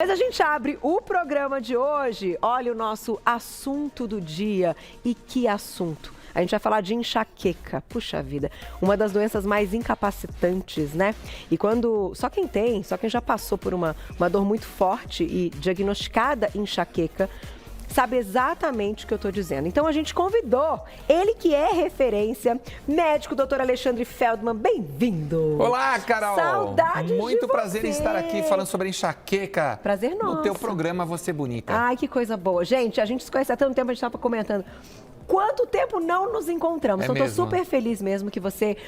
Mas a gente abre o programa de hoje, olha o nosso assunto do dia. E que assunto? A gente vai falar de enxaqueca, puxa vida, uma das doenças mais incapacitantes, né? E quando, só quem já passou por uma dor muito forte e diagnosticada enxaqueca, sabe exatamente o que eu estou dizendo. Então a gente convidou ele que é referência, médico Dr. Alexandre Feldman, bem-vindo. Olá, Carol. Saudades Muito de prazer em você. estar aqui falando sobre enxaqueca. Prazer nosso. No teu programa Você Bonita. Ai, que coisa boa. Gente, a gente se conhece há tanto tempo, a gente estava comentando. Quanto tempo não nos encontramos? Então, estou super feliz mesmo que você,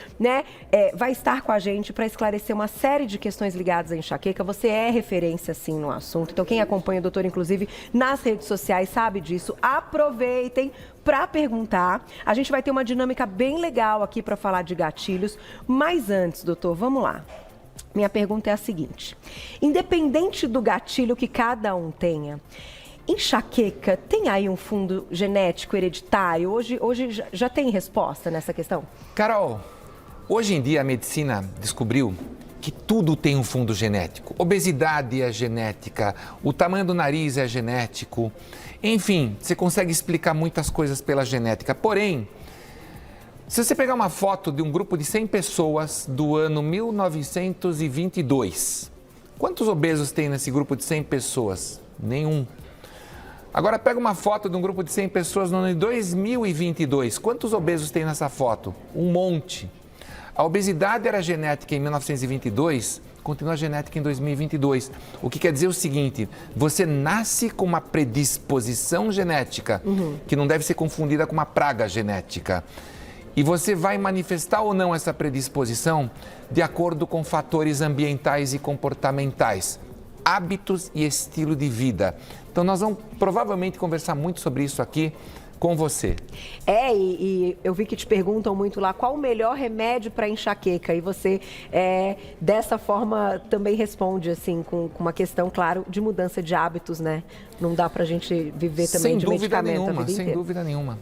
vai estar com a gente para esclarecer uma série de questões ligadas à enxaqueca. Você é referência, sim, no assunto. Então, quem acompanha o doutor, inclusive, nas redes sociais, sabe disso. Aproveitem para perguntar. A gente vai ter uma dinâmica bem legal aqui para falar de gatilhos. Mas antes, doutor, vamos lá. Minha pergunta é a seguinte. Independente do gatilho que cada um tenha, enxaqueca tem aí um fundo genético hereditário? Hoje já tem resposta nessa questão? Carol, hoje em dia a medicina descobriu que tudo tem um fundo genético. Obesidade é genética, o tamanho do nariz é genético. Enfim, você consegue explicar muitas coisas pela genética. Porém, se você pegar uma foto de um grupo de 100 pessoas do ano 1922, quantos obesos tem nesse grupo de 100 pessoas? Nenhum. Agora pega uma foto de um grupo de 100 pessoas no ano de 2022. Quantos obesos tem nessa foto? Um monte. A obesidade era genética em 1922, continua genética em 2022. O que quer dizer o seguinte, você nasce com uma predisposição genética, que não deve ser confundida com uma praga genética. E você vai manifestar ou não essa predisposição de acordo com fatores ambientais e comportamentais, hábitos e estilo de vida. Então nós vamos provavelmente conversar muito sobre isso aqui com você. E eu vi que te perguntam muito lá qual o melhor remédio para enxaqueca e você dessa forma também responde assim com uma questão, claro, de mudança de hábitos, né? Não dá pra gente viver também de medicamento a vida inteira. Sem dúvida nenhuma.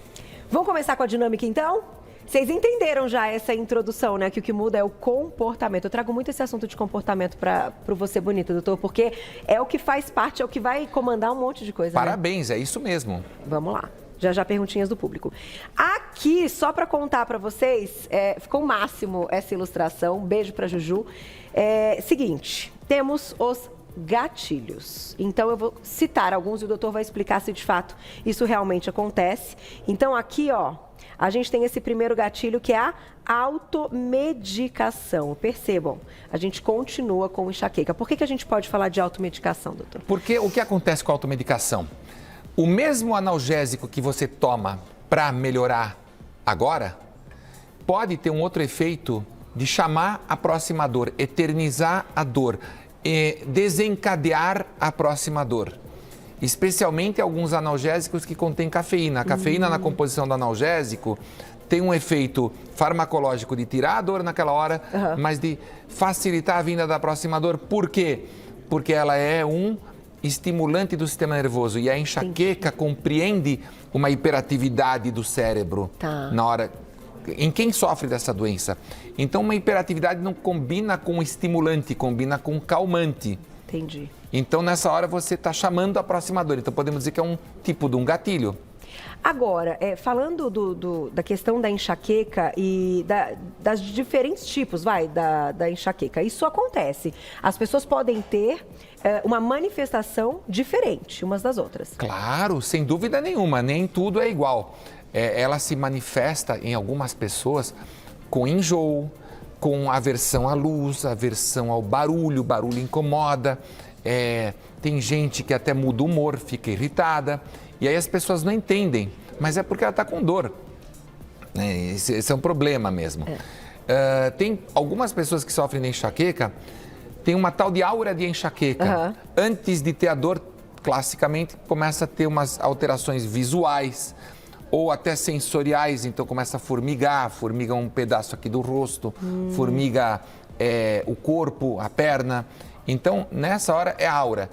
Vamos começar com a dinâmica então? Vocês entenderam já essa introdução, né? Que o que muda é o comportamento. Eu trago muito esse assunto de comportamento para o Você Bonita, doutor, porque é o que faz parte, é o que vai comandar um monte de coisa. Parabéns, né? É isso mesmo. Vamos lá. Já perguntinhas do público. Aqui, só para contar para vocês, ficou o máximo essa ilustração. Um beijo para Juju. Seguinte, temos os gatilhos. Então, eu vou citar alguns e o doutor vai explicar se de fato isso realmente acontece. Então, aqui, ó, a gente tem esse primeiro gatilho que é a automedicação. Percebam, a gente continua com enxaqueca. Por que a gente pode falar de automedicação, doutor? Porque o que acontece com a automedicação? O mesmo analgésico que você toma para melhorar agora, pode ter um outro efeito de chamar a próxima dor, eternizar a dor, desencadear a próxima dor. Especialmente alguns analgésicos que contêm cafeína. A cafeína na composição do analgésico tem um efeito farmacológico de tirar a dor naquela hora, mas de facilitar a vinda da próxima dor. Por quê? Porque ela é um estimulante do sistema nervoso e a enxaqueca compreende uma hiperatividade do cérebro na hora. Em quem sofre dessa doença? Então, uma hiperatividade não combina com estimulante, combina com calmante. Entendi. Então, nessa hora, você está chamando a próxima dor. Então, podemos dizer que é um tipo de um gatilho. Agora, falando da questão da enxaqueca e das diferentes tipos, da enxaqueca, isso acontece. As pessoas podem ter uma manifestação diferente umas das outras. Claro, sem dúvida nenhuma, nem tudo é igual. Ela se manifesta em algumas pessoas com enjoo, com aversão à luz, aversão ao barulho, o barulho incomoda. Tem gente que até muda o humor, fica irritada, e aí as pessoas não entendem, mas é porque ela está com dor. Esse é um problema mesmo. Tem algumas pessoas que sofrem de enxaqueca, tem uma tal de aura de enxaqueca. Antes de ter a dor, classicamente, começa a ter umas alterações visuais, ou até sensoriais, então começa a formiga um pedaço aqui do rosto, formiga o corpo, a perna. Então, nessa hora é aura.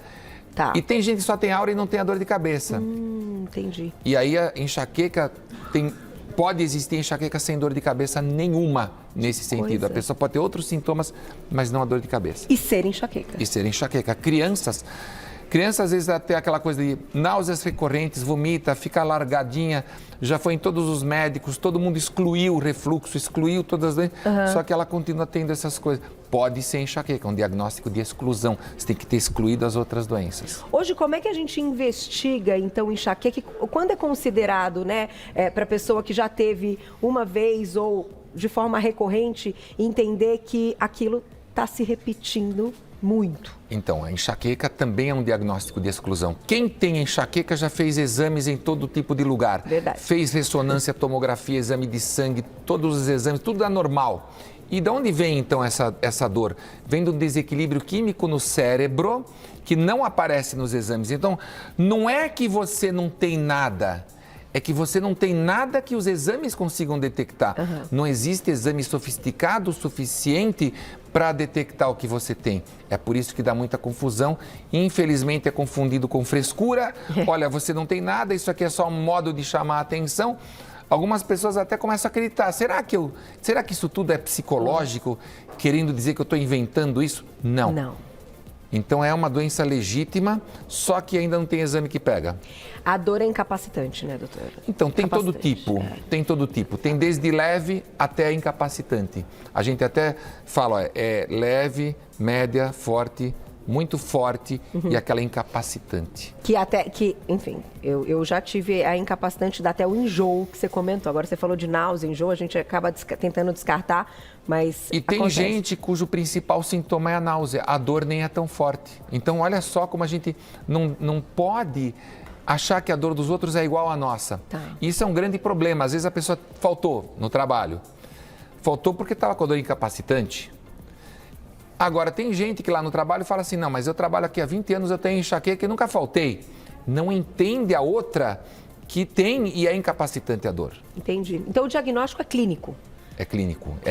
E tem gente que só tem aura e não tem a dor de cabeça. Entendi. E aí a enxaqueca pode existir enxaqueca sem dor de cabeça nenhuma nesse sentido. A pessoa pode ter outros sintomas, mas não a dor de cabeça. E ser enxaqueca. E ser enxaqueca. Crianças Criança, às vezes, até aquela coisa de náuseas recorrentes, vomita, fica largadinha, já foi em todos os médicos, todo mundo excluiu o refluxo, excluiu todas as doenças, só que ela continua tendo essas coisas. Pode ser enxaqueca, um diagnóstico de exclusão. Você tem que ter excluído as outras doenças. Hoje, como é que a gente investiga, então, enxaqueca? Quando é considerado, né, para a pessoa que já teve uma vez ou de forma recorrente, entender que aquilo está se repetindo muito? Então, a enxaqueca também é um diagnóstico de exclusão. Quem tem enxaqueca já fez exames em todo tipo de lugar. Verdade. Fez ressonância, tomografia, exame de sangue, todos os exames, tudo é normal. E de onde vem, então, essa dor? Vem do desequilíbrio químico no cérebro, que não aparece nos exames. Então, não é que você não tem nada, é que você não tem nada que os exames consigam detectar. Não existe exame sofisticado o suficiente para detectar o que você tem. É por isso que dá muita confusão. Infelizmente, é confundido com frescura. Olha, você não tem nada, isso aqui é só um modo de chamar a atenção. Algumas pessoas até começam a acreditar. Será que isso tudo é psicológico, querendo dizer que eu estou inventando isso? Não. Não. Então é uma doença legítima, só que ainda não tem exame que pega. A dor é incapacitante, né, doutora? Então, tem todo tipo, tem todo tipo. Tem desde leve até incapacitante. A gente até fala, ó, é leve, média, forte, muito forte e aquela incapacitante. Enfim, eu já tive a incapacitante, dá até o enjoo que você comentou. Agora você falou de náusea, enjoo, a gente acaba tentando descartar, mas E tem acontece. gente cujo principal sintoma é a náusea, a dor nem é tão forte. Então, olha só como a gente não pode achar que a dor dos outros é igual à nossa. Tá. Isso é um grande problema. Às vezes a pessoa faltou no trabalho. Faltou porque estava com a dor incapacitante. Agora, tem gente que lá no trabalho fala assim, não, mas eu trabalho aqui há 20 anos, eu tenho enxaqueca e nunca faltei. Não entende a outra que tem e é incapacitante a dor. Entendi. Então o diagnóstico é clínico. É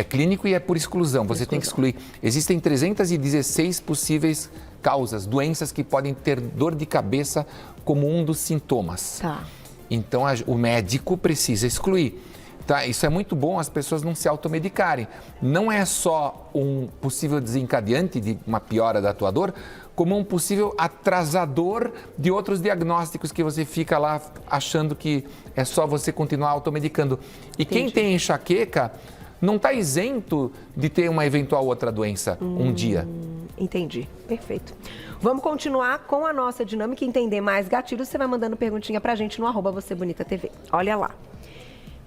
clínico e é por exclusão. Você tem que excluir. Existem 316 possíveis causas, doenças que podem ter dor de cabeça como um dos sintomas. Tá. Então o médico precisa excluir. Tá, isso é muito bom as pessoas não se automedicarem. Não é só um possível desencadeante de uma piora da tua dor, como um possível atrasador de outros diagnósticos que você fica lá achando que é só você continuar automedicando. E quem tem enxaqueca não está isento de ter uma eventual outra doença um dia. Entendi, perfeito. Vamos continuar com a nossa dinâmica, entender mais gatilhos. Você vai mandando perguntinha pra gente no @VocêBonitaTV. Olha lá.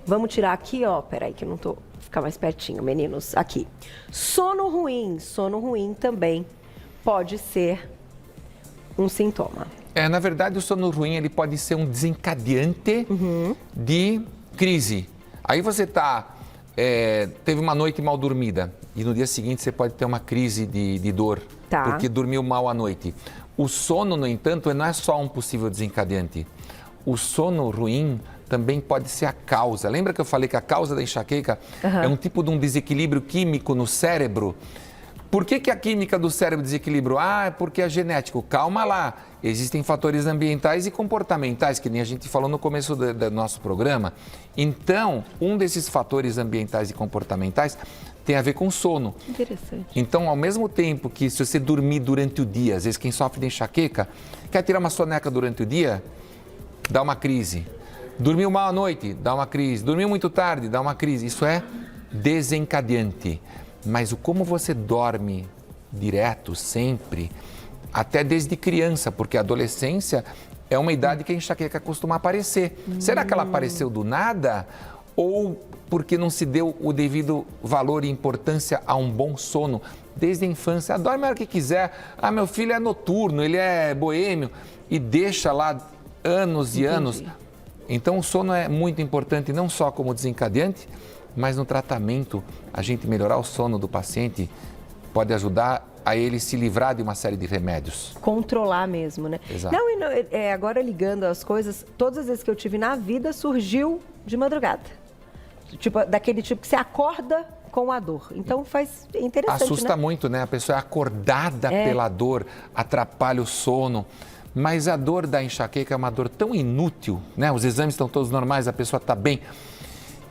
Vamos tirar aqui, ó, peraí que eu não tô, ficar mais pertinho, meninos, aqui. Sono ruim também pode ser um sintoma. Na verdade, o sono ruim ele pode ser um desencadeante de crise. Aí você teve uma noite mal dormida e no dia seguinte você pode ter uma crise de dor, porque dormiu mal à noite. O sono, no entanto, não é só um possível desencadeante. O sono ruim também pode ser a causa. Lembra que eu falei que a causa da enxaqueca é um tipo de um desequilíbrio químico no cérebro? Por que a química do cérebro desequilibrou? É porque é genético. Calma lá. Existem fatores ambientais e comportamentais, que nem a gente falou no começo do nosso programa. Então, um desses fatores ambientais e comportamentais tem a ver com sono. Interessante. Então, ao mesmo tempo que se você dormir durante o dia, às vezes quem sofre de enxaqueca, quer tirar uma soneca durante o dia, dá uma crise. Dormiu mal à noite, dá uma crise. Dormiu muito tarde, dá uma crise. Isso é desencadeante. Mas o como você dorme direto, sempre, até desde criança, porque a adolescência é uma idade que a enxaqueca costuma aparecer. Será que ela apareceu do nada? Ou porque não se deu o devido valor e importância a um bom sono desde a infância? Dorme a hora que quiser. Meu filho é noturno, ele é boêmio. E deixa lá anos e anos. Então, o sono é muito importante, não só como desencadeante, mas no tratamento, a gente melhorar o sono do paciente pode ajudar a ele se livrar de uma série de remédios. Controlar mesmo, né? Exato. Agora ligando as coisas, todas as vezes que eu tive na vida surgiu de madrugada. Tipo, daquele tipo que você acorda com a dor. Então é interessante, assusta muito, né? A pessoa é acordada pela dor, atrapalha o sono. Mas a dor da enxaqueca é uma dor tão inútil, né? Os exames estão todos normais, a pessoa está bem,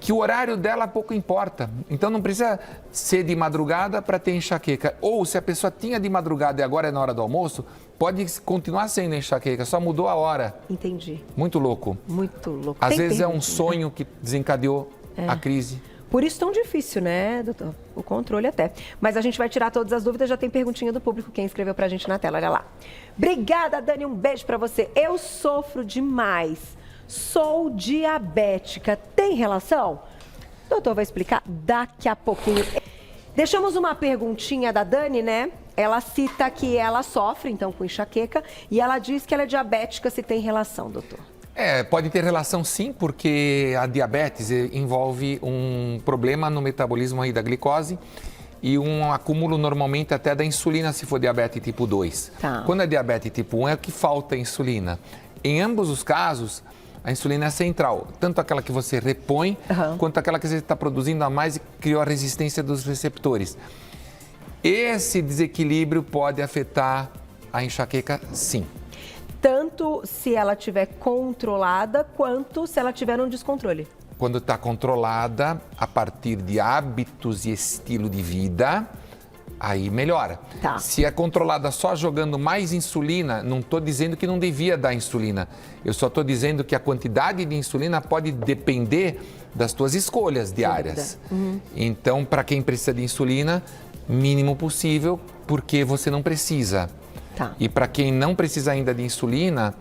que o horário dela pouco importa. Então não precisa ser de madrugada para ter enxaqueca. Ou se a pessoa tinha de madrugada e agora é na hora do almoço, pode continuar sendo enxaqueca, só mudou a hora. Entendi. Muito louco. Muito louco. Às vezes é um sonho que desencadeou a crise. Por isso tão difícil, né, doutor? O controle até. Mas a gente vai tirar todas as dúvidas, já tem perguntinha do público, quem escreveu pra gente na tela, olha lá. Obrigada, Dani, um beijo pra você. Eu sofro demais, sou diabética, tem relação? O doutor vai explicar daqui a pouquinho. Deixamos uma perguntinha da Dani, né? Ela cita que ela sofre, então, com enxaqueca, e ela diz que ela é diabética, se tem relação, doutor. Pode ter relação sim, porque a diabetes envolve um problema no metabolismo aí da glicose e um acúmulo normalmente até da insulina se for diabetes tipo 2. Tá. Quando é diabetes tipo 1 é que falta insulina. Em ambos os casos, a insulina é central, tanto aquela que você repõe, quanto aquela que você está produzindo a mais e criou a resistência dos receptores. Esse desequilíbrio pode afetar a enxaqueca, sim. Tanto se ela estiver controlada, quanto se ela tiver um descontrole. Quando está controlada, a partir de hábitos e estilo de vida, aí melhora. Tá. Se é controlada só jogando mais insulina, não estou dizendo que não devia dar insulina. Eu só estou dizendo que a quantidade de insulina pode depender das tuas escolhas diárias. Então, para quem precisa de insulina, mínimo possível, porque você não precisa. Tá. E para quem não precisa ainda de insulina,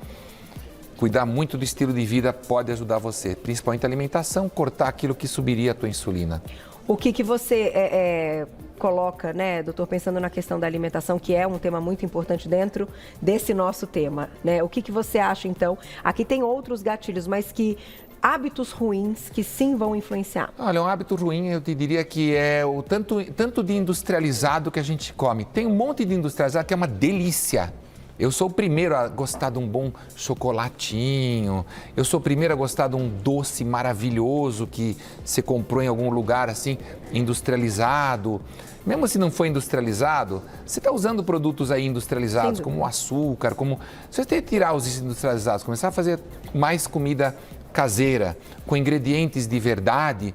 cuidar muito do estilo de vida pode ajudar você, principalmente a alimentação, cortar aquilo que subiria a tua insulina. O que você coloca, né, doutor, pensando na questão da alimentação, que é um tema muito importante dentro desse nosso tema, né? O que você acha, então? Aqui tem outros gatilhos, mas que hábitos ruins que sim vão influenciar. Olha, um hábito ruim, eu te diria que é o tanto de industrializado que a gente come. Tem um monte de industrializado que é uma delícia. Eu sou o primeiro a gostar de um bom chocolatinho. Eu sou o primeiro a gostar de um doce maravilhoso que você comprou em algum lugar assim, industrializado. Mesmo se não for industrializado, você está usando produtos aí industrializados, como açúcar, como... Se você tem que tirar os industrializados, começar a fazer mais comida caseira, com ingredientes de verdade,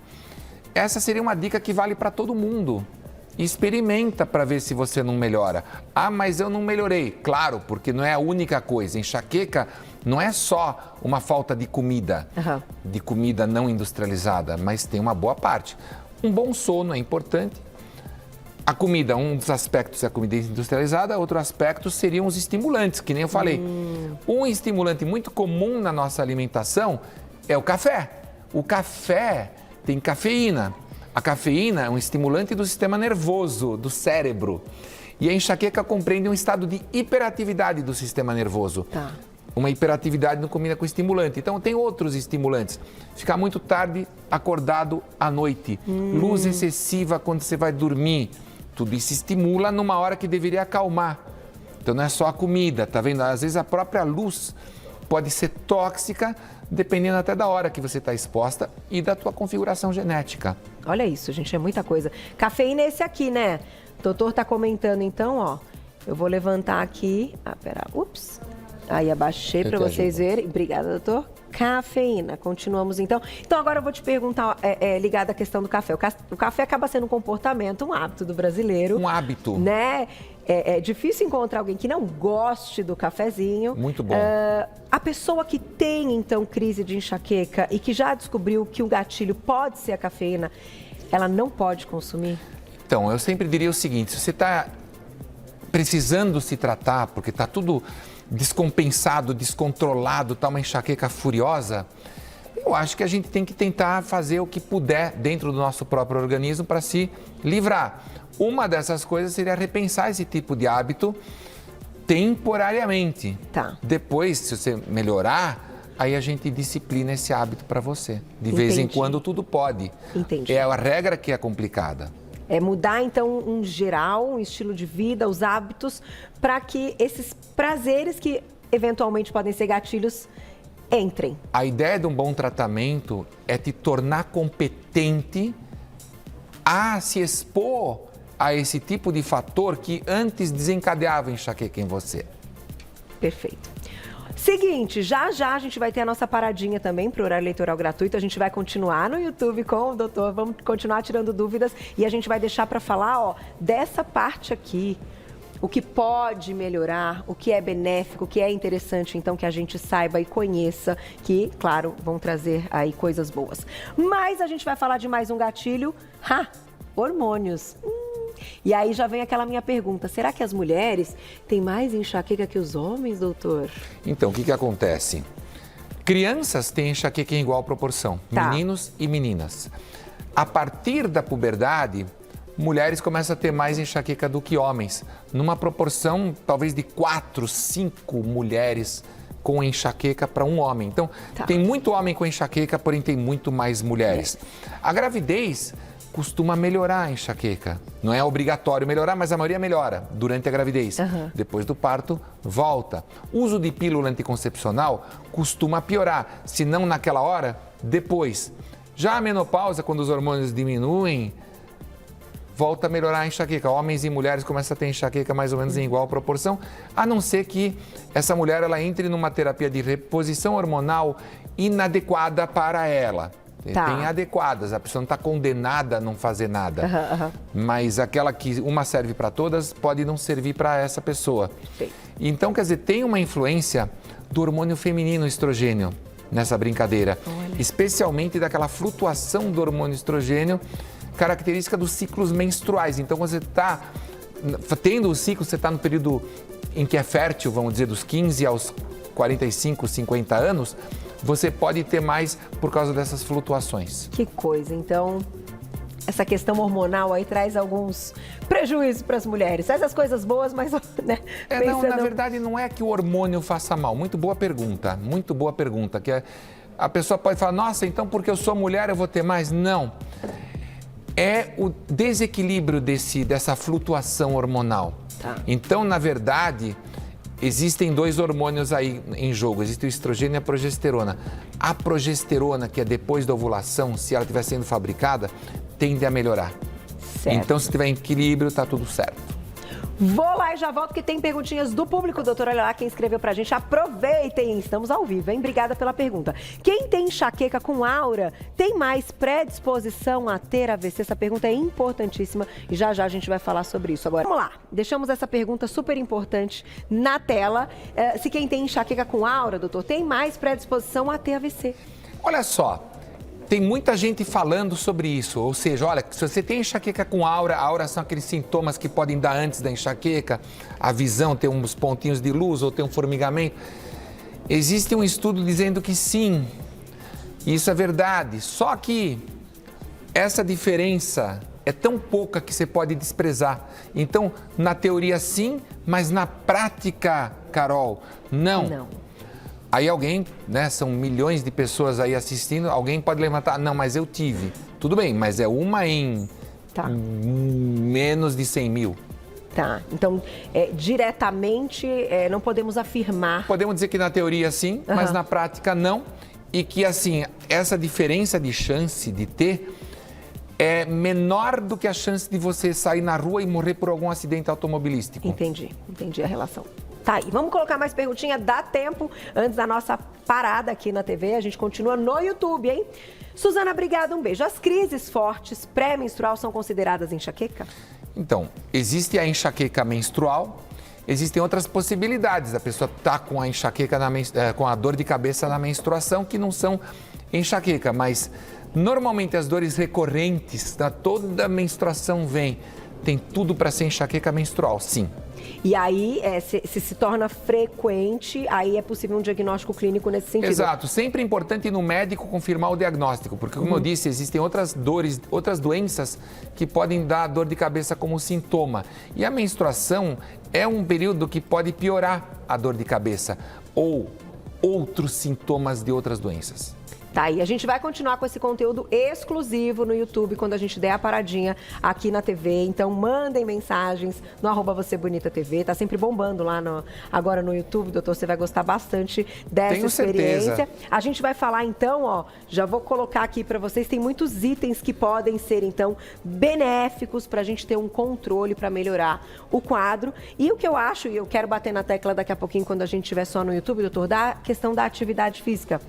essa seria uma dica que vale para todo mundo. Experimenta para ver se você não melhora. Ah, mas eu não melhorei. Claro, porque não é a única coisa. Enxaqueca não é só uma falta de comida não industrializada, mas tem uma boa parte. Um bom sono é importante. A comida, um dos aspectos é a comida industrializada, outro aspecto seriam os estimulantes, que nem eu falei. Um estimulante muito comum na nossa alimentação é o café. O café tem cafeína. A cafeína é um estimulante do sistema nervoso, do cérebro. E a enxaqueca compreende um estado de hiperatividade do sistema nervoso. Tá. Uma hiperatividade não combina com estimulante. Então, tem outros estimulantes. Ficar muito tarde acordado à noite. Luz excessiva quando você vai dormir. Tudo isso estimula numa hora que deveria acalmar. Então, não é só a comida, tá vendo? Às vezes, a própria luz pode ser tóxica, dependendo até da hora que você está exposta e da tua configuração genética. Olha isso, gente, é muita coisa. Cafeína é esse aqui, né? O doutor tá comentando, então, ó. Eu vou levantar aqui. Ah, pera. Ups. Aí abaixei para vocês verem. Obrigada, doutor. Cafeína. Continuamos, então. Então, agora eu vou te perguntar, ligado à questão do café. O café acaba sendo um comportamento, um hábito do brasileiro. Um hábito. Né? É difícil encontrar alguém que não goste do cafezinho. Muito bom. A pessoa que tem, então, crise de enxaqueca e que já descobriu que o gatilho pode ser a cafeína, ela não pode consumir? Então, eu sempre diria o seguinte, se você está precisando se tratar, porque está tudo descompensado, descontrolado, está uma enxaqueca furiosa, eu acho que a gente tem que tentar fazer o que puder dentro do nosso próprio organismo para se livrar. Uma dessas coisas seria repensar esse tipo de hábito temporariamente. Tá. Depois, se você melhorar, aí a gente disciplina esse hábito para você. De vez em quando tudo pode. Entendi. É a regra que é complicada. É mudar, então, um geral, um estilo de vida, os hábitos, para que esses prazeres que eventualmente podem ser gatilhos entrem. A ideia de um bom tratamento é te tornar competente a se expor a esse tipo de fator que antes desencadeava enxaqueca em você. Perfeito. Seguinte, já a gente vai ter a nossa paradinha também para o horário eleitoral gratuito. A gente vai continuar no YouTube com o doutor, vamos continuar tirando dúvidas e a gente vai deixar para falar, ó, dessa parte aqui. O que pode melhorar, o que é benéfico, o que é interessante, então, que a gente saiba e conheça, que, claro, vão trazer aí coisas boas. Mas a gente vai falar de mais um gatilho, hormônios. E aí já vem aquela minha pergunta, será que as mulheres têm mais enxaqueca que os homens, doutor? Então, o que acontece? Crianças têm enxaqueca em igual proporção, meninos e meninas. A partir da puberdade, mulheres começam a ter mais enxaqueca do que homens, numa proporção talvez de 4, 5 mulheres com enxaqueca para um homem. Então, tem muito homem com enxaqueca, porém tem muito mais mulheres. A gravidez costuma melhorar a enxaqueca. Não é obrigatório melhorar, mas a maioria melhora durante a gravidez. Depois do parto, volta. O uso de pílula anticoncepcional costuma piorar, se não naquela hora, depois. Já a menopausa, quando os hormônios diminuem, volta a melhorar a enxaqueca. Homens e mulheres começam a ter enxaqueca mais ou menos em igual proporção, a não ser que essa mulher ela entre numa terapia de reposição hormonal inadequada para ela. Tem adequadas, a pessoa não está condenada a não fazer nada, mas aquela que uma serve para todas pode não servir para essa pessoa. Então, quer dizer, tem uma influência do hormônio feminino estrogênio nessa brincadeira, especialmente daquela flutuação do hormônio estrogênio, característica dos ciclos menstruais. Então, quando você está tendo o ciclo, você está no período em que é fértil, vamos dizer, dos 15 aos 45, 50 anos, você pode ter mais por causa dessas flutuações. Que coisa, então, essa questão hormonal aí traz alguns prejuízos para as mulheres. Faz as coisas boas, mas, né? Não, na verdade, não é que o hormônio faça mal. Muito boa pergunta, que a pessoa pode falar, nossa, então porque eu sou mulher eu vou ter mais? Não. É o desequilíbrio dessa flutuação hormonal. Então, na verdade, existem dois hormônios aí em jogo, existe o estrogênio e a progesterona. A progesterona, que é depois da ovulação, se ela estiver sendo fabricada, tende a melhorar. Então, se tiver equilíbrio, está tudo certo. Vou lá e já volto, que tem perguntinhas do público, doutor. Olha lá quem escreveu pra gente. Aproveitem, estamos ao vivo, hein? Obrigada pela pergunta. Quem tem enxaqueca com aura tem mais predisposição a ter AVC? Essa pergunta é importantíssima e já a gente vai falar sobre isso. Agora, vamos lá. Deixamos essa pergunta super importante na tela. Se quem tem enxaqueca com aura, doutor, tem mais predisposição a ter AVC? Olha só. Tem muita gente falando sobre isso, ou seja, olha, se você tem enxaqueca com aura, a aura são aqueles sintomas que podem dar antes da enxaqueca, a visão, ter uns pontinhos de luz ou ter um formigamento. Existe um estudo dizendo que sim, isso é verdade, só que essa diferença é tão pouca que você pode desprezar. Então, na teoria sim, mas na prática, Carol, não. Aí alguém, né, são milhões de pessoas aí assistindo, alguém pode levantar, não, mas eu tive. Tudo bem, mas é uma em menos de 100 mil. Então, diretamente, não podemos afirmar. Podemos dizer que na teoria sim, mas na prática não. E que, assim, essa diferença de chance de ter é menor do que a chance de você sair na rua e morrer por algum acidente automobilístico. Entendi a relação. Tá aí, vamos colocar mais perguntinha, dá tempo, antes da nossa parada aqui na TV, a gente continua no YouTube, hein? Suzana, obrigada, um beijo. As crises fortes pré-menstrual são consideradas enxaqueca? Então, existe a enxaqueca menstrual, existem outras possibilidades. A pessoa está com a enxaqueca, com a dor de cabeça na menstruação, que não são enxaqueca, mas normalmente as dores recorrentes, toda a menstruação tem tudo para ser enxaqueca menstrual, sim. E aí, se torna frequente, aí é possível um diagnóstico clínico nesse sentido. Exato. Sempre é importante ir no médico confirmar o diagnóstico, porque, como eu disse, existem outras doenças que podem dar dor de cabeça como sintoma. E a menstruação é um período que pode piorar a dor de cabeça ou outros sintomas de outras doenças. Tá aí. A gente vai continuar com esse conteúdo exclusivo no YouTube quando a gente der a paradinha aqui na TV. Então, mandem mensagens no @VocêBonitaTV. Tá sempre bombando lá agora no YouTube, doutor. Você vai gostar bastante dessa Tenho experiência. certeza. A gente vai falar, então, ó, já vou colocar aqui para vocês, tem muitos itens que podem ser, então, benéficos para a gente ter um controle para melhorar o quadro. E o que eu acho, e eu quero bater na tecla daqui a pouquinho quando a gente estiver só no YouTube, doutor, da questão da atividade física.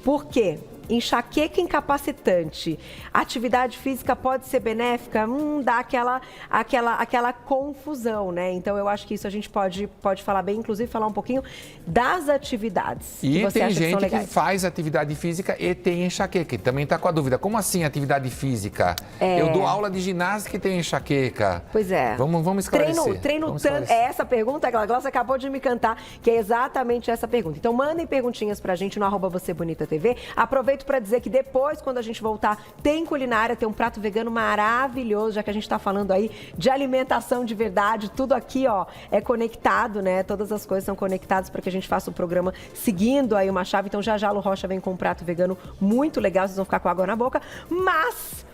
Por quê? Enxaqueca incapacitante. Atividade física pode ser benéfica? Dá aquela confusão, né? Então, eu acho que isso a gente pode falar bem, inclusive falar um pouquinho das atividades que E você tem acha que são gente que legais. faz atividade física e tem enxaqueca. Também está com a dúvida. Como assim atividade física? Eu dou aula de ginástica e tenho enxaqueca. Pois é. Vamos esclarecer. Vamos esclarecer. É essa pergunta, a Glaucia acabou de me cantar, que é exatamente essa pergunta. Então, mandem perguntinhas pra gente no @VocêBonitaTV. Aproveito para dizer que depois, quando a gente voltar, tem culinária, tem um prato vegano maravilhoso, já que a gente está falando aí de alimentação de verdade. Tudo aqui, ó, é conectado, né? Todas as coisas são conectadas para que a gente faça o programa seguindo aí uma chave. Então, já já Lu Rocha vem com um prato vegano muito legal, vocês vão ficar com água na boca. Mas...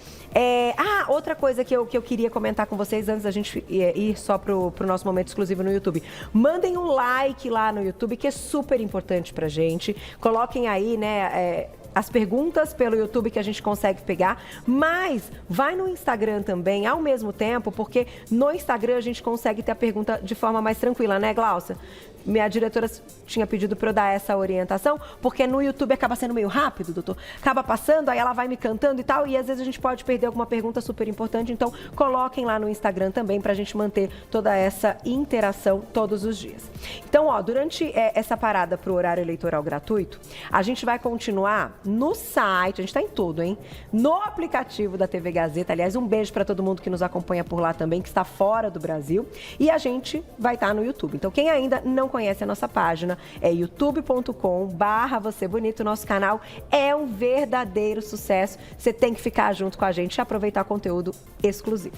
outra coisa que eu queria comentar com vocês antes da gente ir só pro nosso momento exclusivo no YouTube. Mandem um like lá no YouTube, que é super importante pra gente. Coloquem aí, né, as perguntas pelo YouTube que a gente consegue pegar, mas vai no Instagram também ao mesmo tempo, porque no Instagram a gente consegue ter a pergunta de forma mais tranquila, né, Glaucia? Minha diretora tinha pedido para eu dar essa orientação, porque no YouTube acaba sendo meio rápido, doutor. Acaba passando, aí ela vai me cantando e tal, e às vezes a gente pode perder alguma pergunta super importante. Então, coloquem lá no Instagram também para a gente manter toda essa interação todos os dias. Então, ó, durante essa parada para o horário eleitoral gratuito, a gente vai continuar no site, a gente está em tudo, hein? No aplicativo da TV Gazeta. Aliás, um beijo para todo mundo que nos acompanha por lá também, que está fora do Brasil. E a gente vai estar no YouTube. Então, quem ainda não conhece a nossa página, é youtube.com/VocêBonito. Nosso canal é um verdadeiro sucesso. Você tem que ficar junto com a gente e aproveitar conteúdo exclusivo.